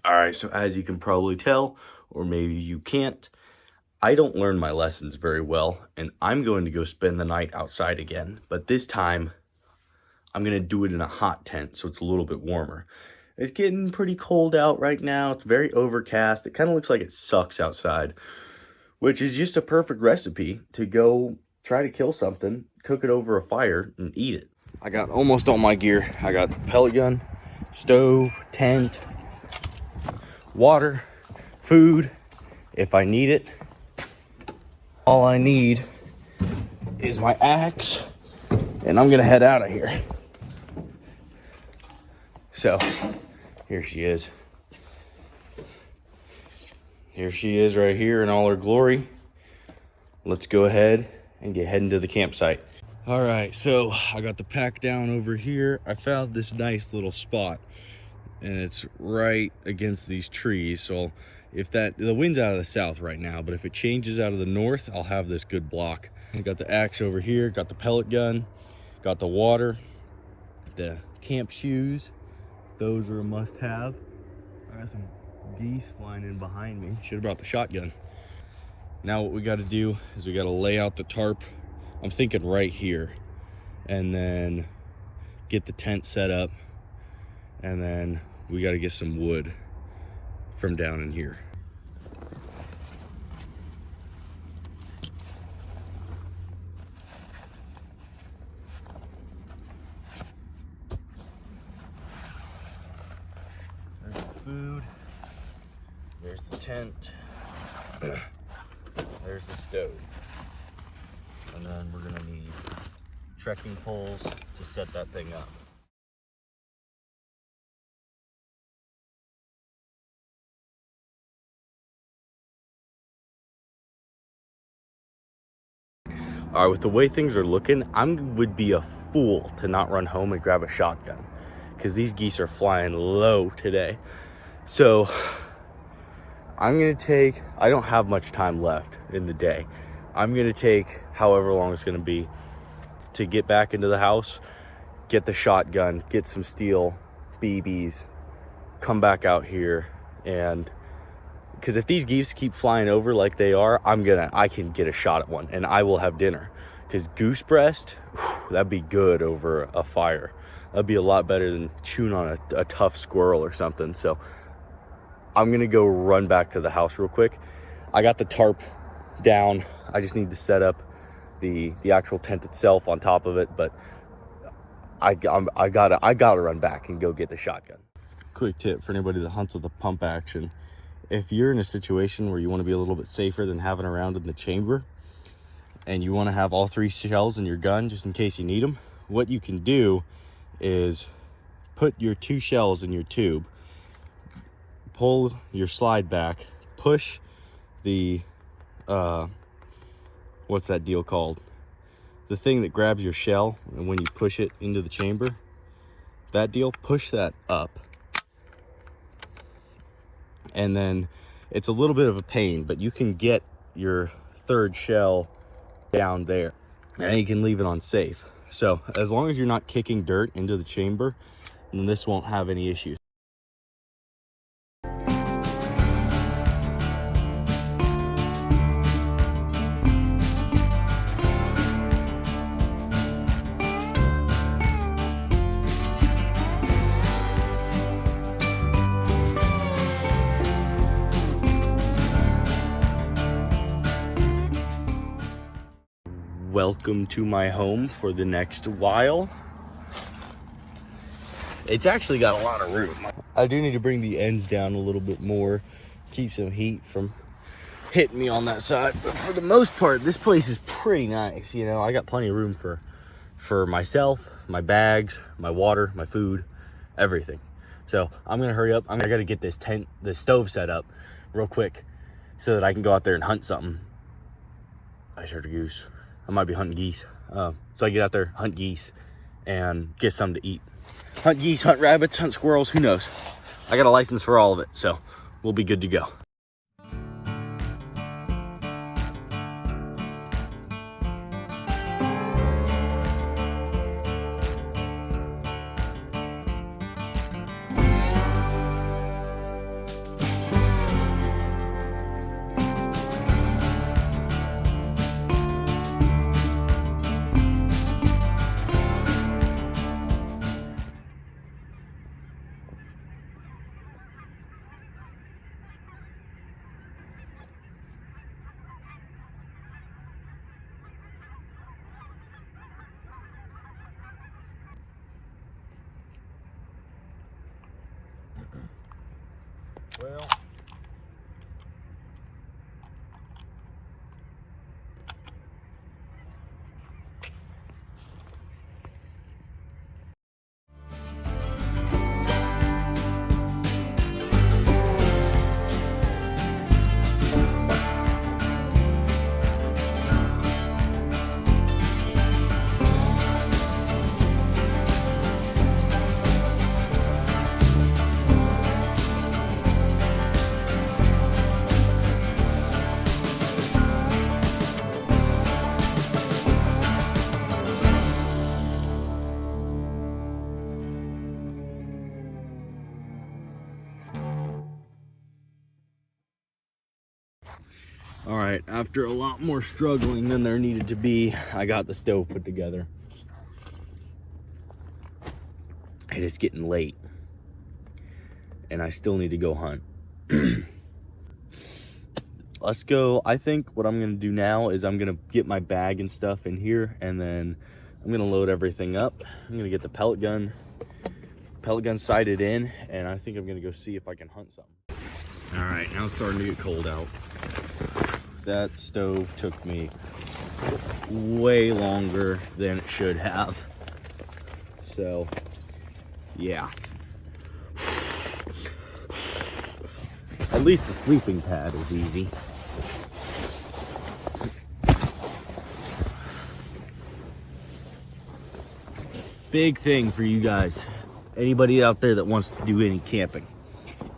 All right, so as you can probably tell, or maybe you can't, I don't learn my lessons very well, and I'm going to go spend the night outside again, but this time I'm going to do it in a hot tent so it's a little bit warmer. It's getting pretty cold out right now. It's very overcast. It kind of looks like it sucks outside, which is just a perfect recipe to go try to kill something, cook it over a fire, and eat it. I got almost all my gear. I got the pellet gun, stove, tent, water, food, if I need it. All I need is my axe, and I'm gonna head out of here. So, here she is. Here she is right here in all her glory. Let's go ahead and get heading to the campsite. All right, so I got the pack down over here. I found this nice little spot, and it's right against these trees. So if the wind's out of the south right now, but if it changes out of the north, I'll have this good block. I got the axe over here, got the pellet gun, got the water, the camp shoes. Those are a must-have. I got some geese flying in behind me. Should have brought the shotgun. Now what we got to do is we got to lay out the tarp. I'm thinking right here, and then get the tent set up, and then we got to get some wood from down in here. There's the food, there's the tent, there's the stove, and then we're gonna need trekking poles to set that thing up. All right, with the way things are looking, would be a fool to not run home and grab a shotgun, because these geese are flying low today. So I'm gonna take, I don't have much time left in the day. I'm gonna take however long it's gonna be to get back into the house, get the shotgun, get some steel BBs, come back out here, and because if these geese keep flying over like they are, I can get a shot at one and I will have dinner. Because goose breast, whew, that'd be good over a fire. That'd be a lot better than chewing on a tough squirrel or something. So I'm gonna go run back to the house real quick. I got the tarp down. I just need to set up the actual tent itself on top of it, but I gotta run back and go get the shotgun. Quick tip for anybody that hunts with a pump action. If you're in a situation where you want to be a little bit safer than having a round in the chamber, and you want to have all 3 shells in your gun just in case you need them, what you can do is put your 2 shells in your tube, pull your slide back, push the what's that deal called, the thing that grabs your shell, and when you push it into the chamber, that deal, push that up, and then it's a little bit of a pain, but you can get your 3rd shell down there, and you can leave it on safe. So as long as you're not kicking dirt into the chamber, then this won't have any issues. Welcome to my home for the next while. It's actually got a lot of room. I do need to bring the ends down a little bit more, keep some heat from hitting me on that side. But for the most part, this place is pretty nice. You know, I got plenty of room for myself, my bags, my water, my food, everything. So I'm gonna hurry up. I gotta get this stove set up real quick so that I can go out there and hunt something. I heard a goose. I might be hunting geese. So I get out there, hunt geese, and get something to eat. Hunt geese, hunt rabbits, hunt squirrels, who knows? I got a license for all of it, so we'll be good to go. Well, all right, after a lot more struggling than there needed to be, I got the stove put together. And it's getting late. And I still need to go hunt. Let's go. I think what I'm gonna do now is I'm gonna get my bag and stuff in here, and then I'm gonna load everything up. I'm gonna get the pellet gun sighted in, and I think I'm gonna go see if I can hunt something. All right, now it's starting to get cold out. That stove took me way longer than it should have. So, yeah. At least the sleeping pad is easy. Big thing for you guys, anybody out there that wants to do any camping.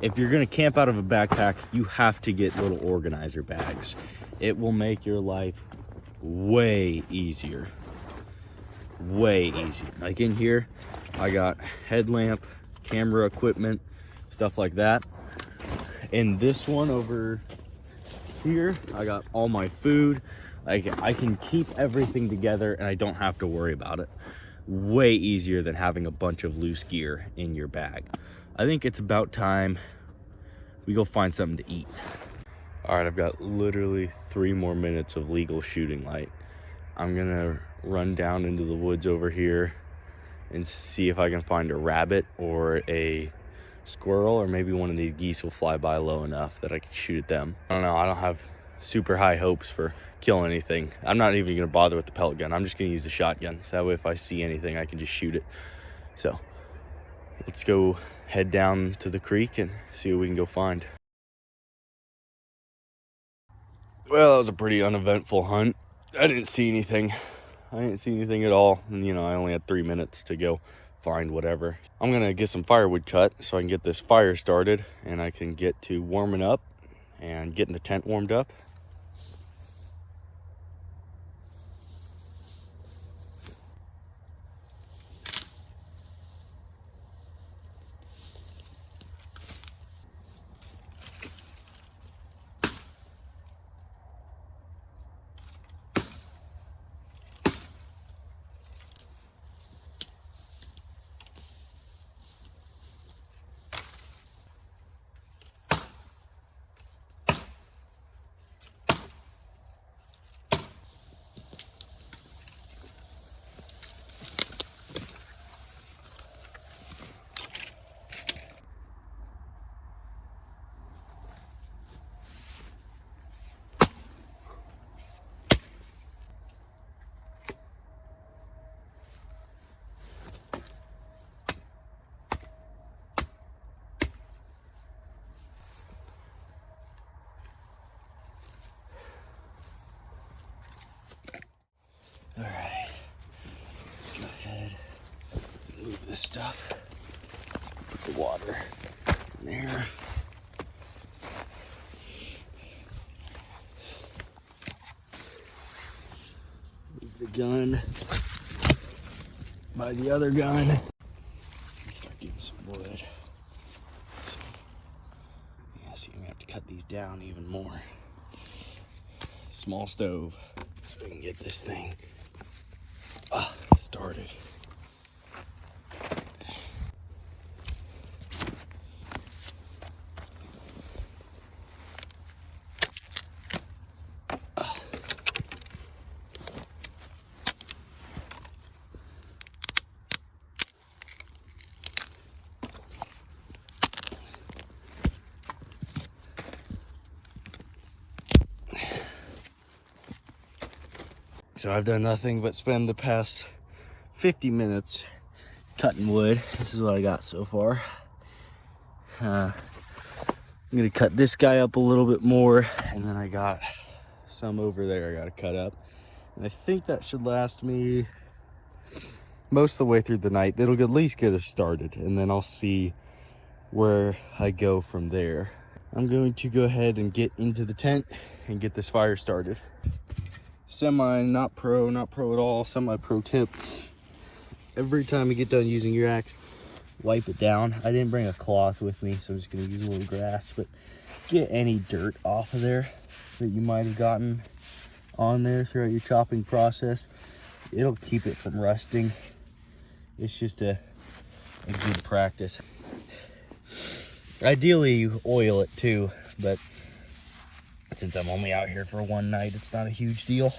If you're gonna camp out of a backpack, you have to get little organizer bags. It will make your life way easier. Way easier. Like in here, I got headlamp, camera equipment, stuff like that. In this one over here, I got all my food. I can keep everything together and I don't have to worry about it. Way easier than having a bunch of loose gear in your bag. I think it's about time we go find something to eat. All right, I've got literally 3 more minutes of legal shooting light. I'm gonna run down into the woods over here and see if I can find a rabbit or a squirrel, or maybe one of these geese will fly by low enough that I can shoot at them. I don't know, I don't have super high hopes for killing anything. I'm not even gonna bother with the pellet gun. I'm just gonna use the shotgun, so that way if I see anything I can just shoot it. So let's go head down to the creek and see what we can go find. Well, that was a pretty uneventful hunt. I didn't see anything. At all, and I only had 3 minutes to go find whatever. I'm gonna get some firewood cut so I can get this fire started and I can get to warming up and getting the tent warmed up. All right, let's go ahead and move this stuff. Put the water in there. Move the gun by the other gun. And start getting some wood. So, yeah, so you're gonna have to cut these down even more. Small stove, so we can get this thing started. So I've done nothing but spend the past 50 minutes cutting wood. This is what I got so far. I'm gonna cut this guy up a little bit more, and then I got some over there I gotta cut up. And I think that should last me most of the way through the night. It'll at least get us started, and then I'll see where I go from there. I'm going to go ahead and get into the tent and get this fire started. Semi, not pro at all, semi-pro tip. Every time you get done using your axe, wipe it down. I didn't bring a cloth with me, so I'm just gonna use a little grass, but get any dirt off of there that you might have gotten on there throughout your chopping process. It'll keep it from rusting. It's just a good practice. Ideally you oil it too, but since I'm only out here for one night, it's not a huge deal.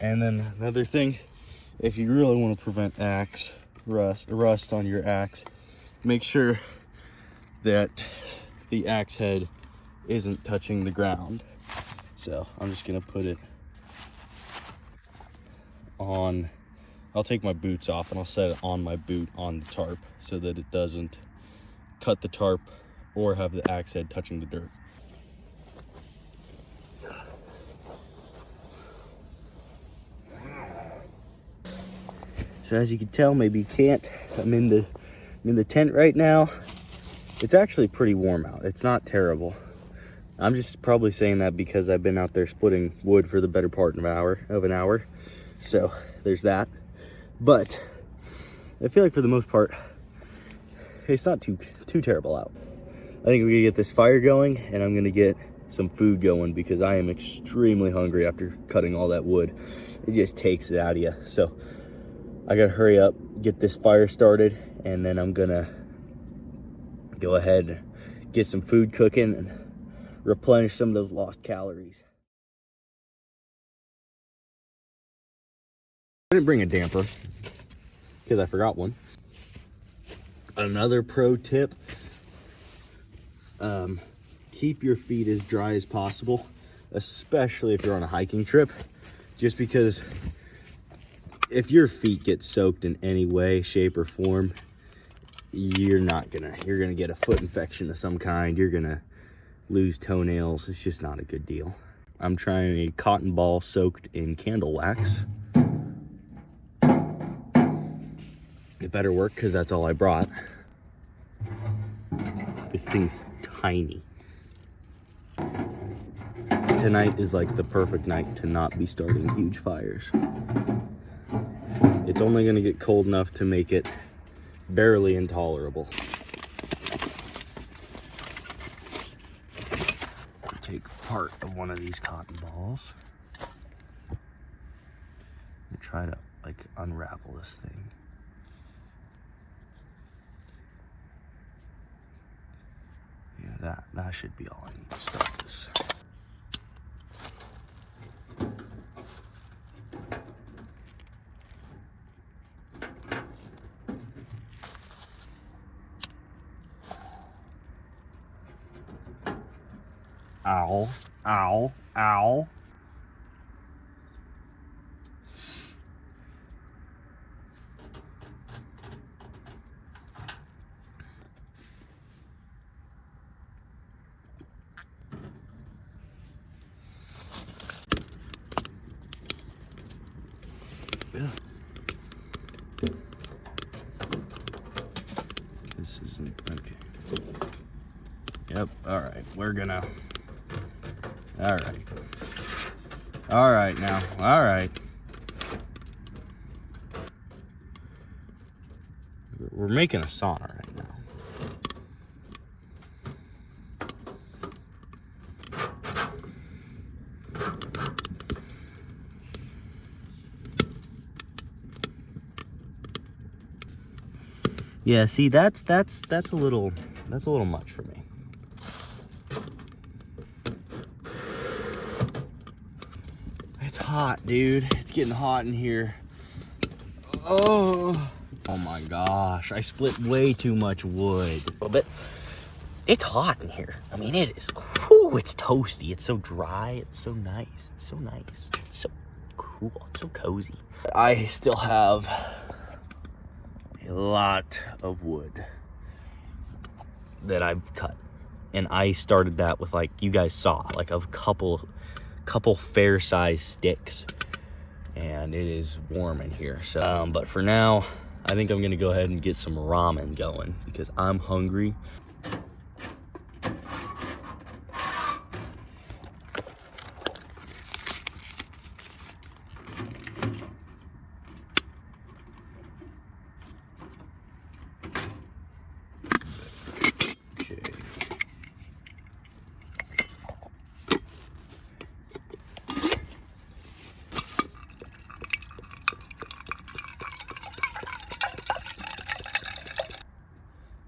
And then another thing, if you really want to prevent axe rust on your axe, make sure that the axe head isn't touching the ground. So I'm just gonna put it on, I'll take my boots off and I'll set it on my boot on the tarp so that it doesn't cut the tarp or have the axe head touching the dirt. So as you can tell, maybe you can't, I'm in the tent right now. It's actually pretty warm out. It's not terrible. I'm just probably saying that because I've been out there splitting wood for the better part of an hour. So there's that. But I feel like for the most part, it's not too terrible out. I think we're gonna get this fire going, and I'm gonna get some food going because I am extremely hungry after cutting all that wood. It just takes it out of you. So I gotta hurry up, get this fire started, and then I'm gonna go ahead and get some food cooking and replenish some of those lost calories. I didn't bring a damper because I forgot one. Another pro tip, keep your feet as dry as possible, especially if you're on a hiking trip, just because if your feet get soaked in any way, shape, or form, you're gonna get a foot infection of some kind. You're gonna lose toenails. It's just not a good deal. I'm trying a cotton ball soaked in candle wax. It better work because that's all I brought. This thing's tiny. Tonight is like the perfect night to not be starting huge fires. It's only gonna get cold enough to make it barely intolerable. Take part of one of these cotton balls and try to like unravel this thing. Yeah, that should be all I need to start this. Ow, ow, ow. Yeah. This isn't okay. Yep, all right, we're gonna. All right now, all right. We're making a sauna right now. Yeah, see, that's a little much for me. It's hot, dude. It's getting hot in here. Oh my gosh. I split way too much wood. But it's hot in here. I mean, it is. Whew, it's toasty. It's so dry. It's so nice. It's so nice. It's so cool. It's so cozy. I still have a lot of wood that I've cut. And I started that with, like you guys saw, like a couple fair-sized sticks. And it is warm in here. So, but for now, I think I'm gonna go ahead and get some ramen going because I'm hungry.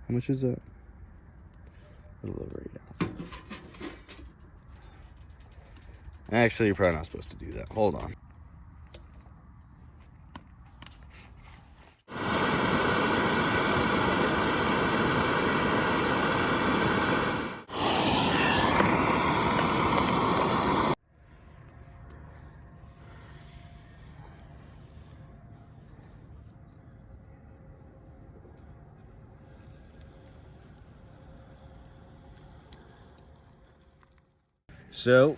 How much is that? A little over 8 ounces. Actually, you're probably not supposed to do that. Hold on. So,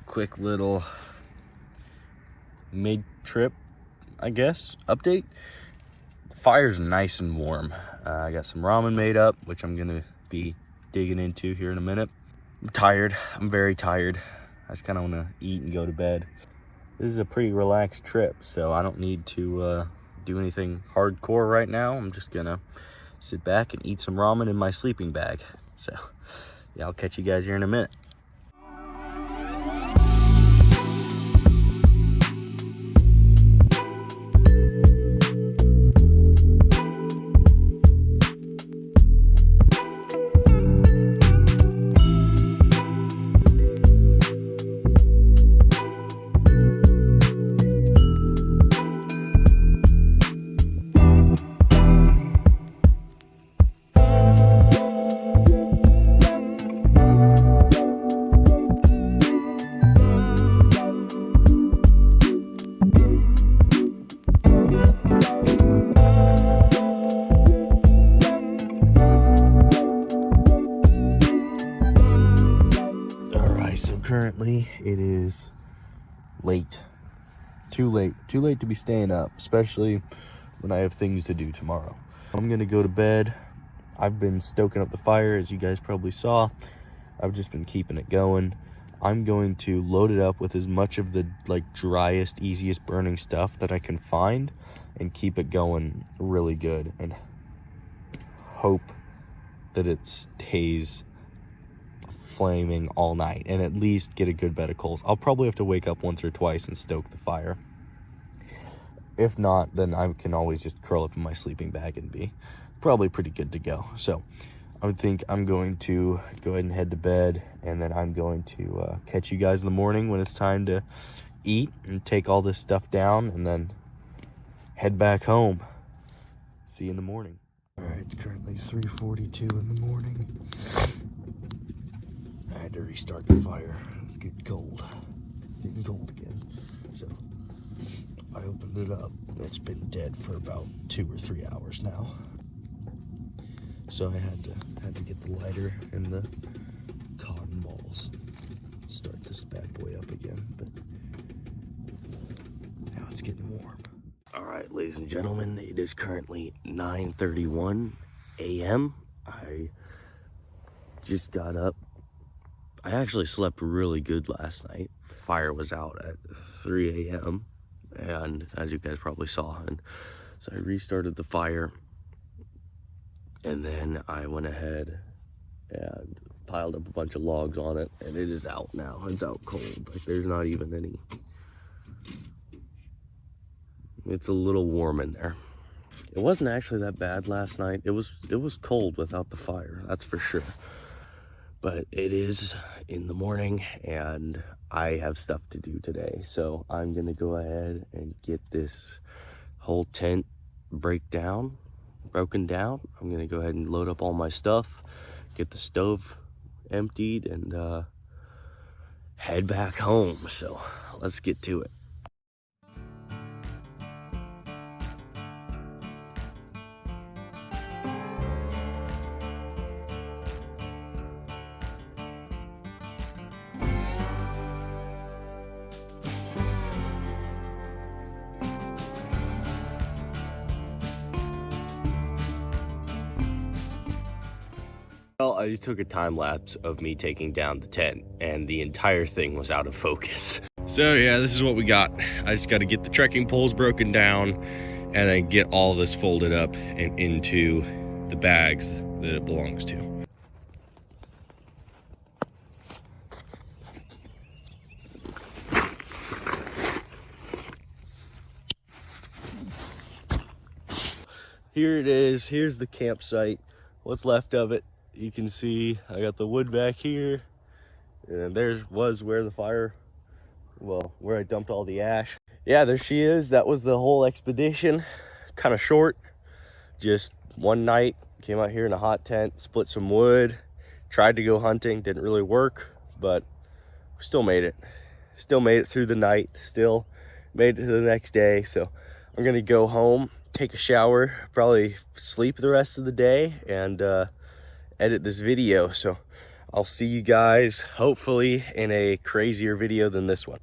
quick little mid-trip, I guess, update. Fire's nice and warm. I got some ramen made up, which I'm gonna be digging into here in a minute. I'm tired. I'm very tired. I just kind of want to eat and go to bed. This is a pretty relaxed trip, so I don't need to do anything hardcore right now. I'm just gonna sit back and eat some ramen in my sleeping bag. So, yeah, I'll catch you guys here in a minute. Currently, it is late. Too late to be staying up, especially when I have things to do tomorrow. I'm gonna go to bed. I've been stoking up the fire, as you guys probably saw. I've just been keeping it going. I'm going to load it up with as much of the driest, easiest burning stuff that I can find and keep it going really good and hope that it stays flaming all night and at least get a good bed of coals. I'll probably have to wake up once or twice and stoke the fire. If not, then I can always just curl up in my sleeping bag and be probably pretty good to go. So I would think I'm going to go ahead and head to bed, and then I'm going to catch you guys in the morning when it's time to eat and take all this stuff down and then head back home. See you in the morning. All right, it's currently 3:42 in the morning. I had to restart the fire. It's getting cold again. So I opened it up. It's been dead for about 2 or 3 hours now. So I had to get the lighter and the cotton balls. Start this bad boy up again. But now it's getting warm. All right, ladies and gentlemen, it is currently 9:31 a.m. I just got up. I actually slept really good last night. Fire was out at 3 a.m. and as you guys probably saw, and so I restarted the fire, and then I went ahead and piled up a bunch of logs on it, and it is out now. It's out cold. Like, there's not even any. It's a little warm in there. It wasn't actually that bad last night. It was cold without the fire, that's for sure. But it is in the morning, and I have stuff to do today. So I'm gonna go ahead and get this whole tent broken down. I'm gonna go ahead and load up all my stuff, get the stove emptied, and head back home. So let's get to it. Well, I just took a time lapse of me taking down the tent, and the entire thing was out of focus. So yeah, this is what we got. I just got to get the trekking poles broken down and then get all this folded up and into the bags that it belongs to. Here it is. Here's the campsite. What's left of it. You can see I got the wood back here, and there was where the fire, well, where I dumped all the ash. Yeah, there she is. That was the whole expedition. Kind of short, just one night. Came out here in a hot tent, split some wood, tried to go hunting, didn't really work, but we still made it. Still made it through the night, still made it to the next day. So I'm gonna go home, take a shower, probably sleep the rest of the day, and edit this video. So I'll see you guys hopefully in a crazier video than this one.